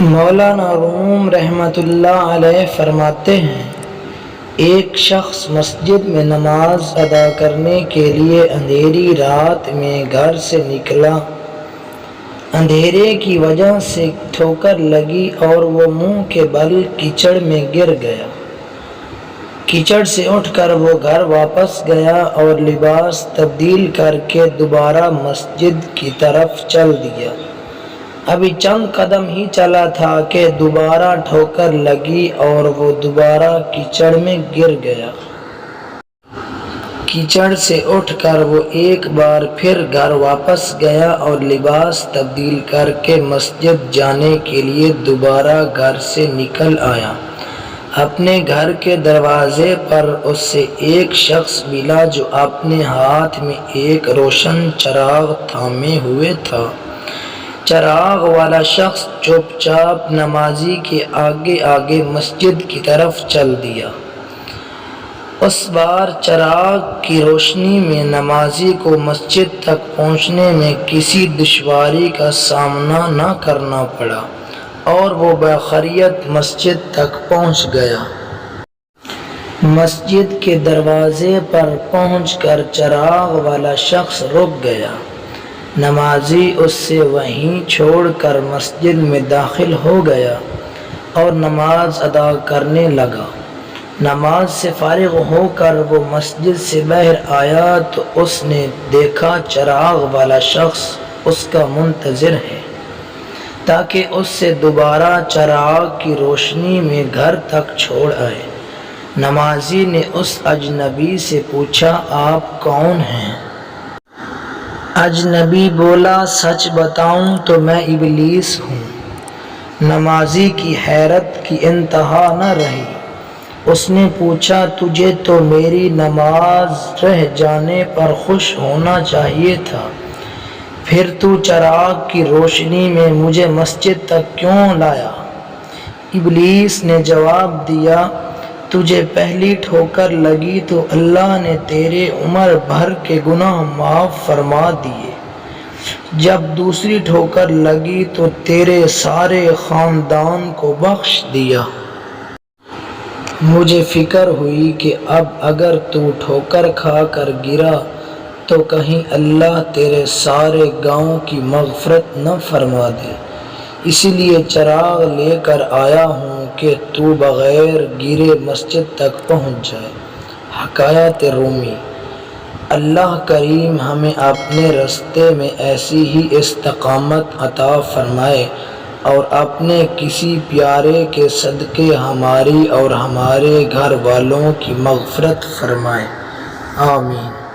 مولانا روم رحمۃ اللہ علیہ فرماتے ہیں، ایک شخص مسجد میں نماز ادا کرنے کے لیے اندھیری رات میں گھر سے نکلا۔ اندھیرے کی وجہ سے ٹھوکر لگی اور وہ منہ کے بل کیچڑ میں گر گیا۔ کیچڑ سے اٹھ کر وہ گھر واپس گیا اور لباس تبدیل کر کے دوبارہ مسجد کی طرف چل دیا۔ ابھی چند قدم ہی چلا تھا کہ دوبارہ ٹھوکر لگی اور وہ دوبارہ کیچڑ میں گر گیا۔ کیچڑ سے اٹھ کر وہ ایک بار پھر گھر واپس گیا اور لباس تبدیل کر کے مسجد جانے کے لیے دوبارہ گھر سے نکل آیا۔ اپنے گھر کے دروازے پر اس سے ایک شخص ملا جو اپنے ہاتھ میں ایک روشن چراغ تھامے ہوئے تھا۔ چراغ والا شخص چپ چاپ نمازی کے آگے آگے مسجد کی طرف چل دیا۔ اس بار چراغ کی روشنی میں نمازی کو مسجد تک پہنچنے میں کسی دشواری کا سامنا نہ کرنا پڑا اور وہ بخیریت مسجد تک پہنچ گیا۔ مسجد کے دروازے پر پہنچ کر چراغ والا شخص رک گیا۔ نمازی اس سے وہیں چھوڑ کر مسجد میں داخل ہو گیا اور نماز ادا کرنے لگا۔ نماز سے فارغ ہو کر وہ مسجد سے باہر آیا تو اس نے دیکھا چراغ والا شخص اس کا منتظر ہے تاکہ اس سے دوبارہ چراغ کی روشنی میں گھر تک چھوڑ آئے۔ نمازی نے اس اجنبی سے پوچھا، آپ کون ہیں؟ اجنبی بولا، سچ بتاؤں تو میں ابلیس ہوں۔ نمازی کی حیرت کی انتہا نہ رہی۔ اس نے پوچھا، تجھے تو میری نماز رہ جانے پر خوش ہونا چاہیے تھا، پھر تو چراغ کی روشنی میں مجھے مسجد تک کیوں لایا؟ ابلیس نے جواب دیا، تجھے پہلی ٹھوکر لگی تو اللہ نے تیرے عمر بھر کے گناہ معاف فرما دیے، جب دوسری ٹھوکر لگی تو تیرے سارے خاندان کو بخش دیا۔ مجھے فکر ہوئی کہ اب اگر تو ٹھوکر کھا کر گرا تو کہیں اللہ تیرے سارے گاؤں کی مغفرت نہ فرما دے، اسی لیے چراغ لے کر آیا ہوں کہ تو بغیر گرے مسجد تک پہنچ جائے۔ حکایت رومی۔ اللہ کریم ہمیں اپنے راستے میں ایسی ہی استقامت عطا فرمائے اور اپنے کسی پیارے کے صدقے ہماری اور ہمارے گھر والوں کی مغفرت فرمائے، آمین۔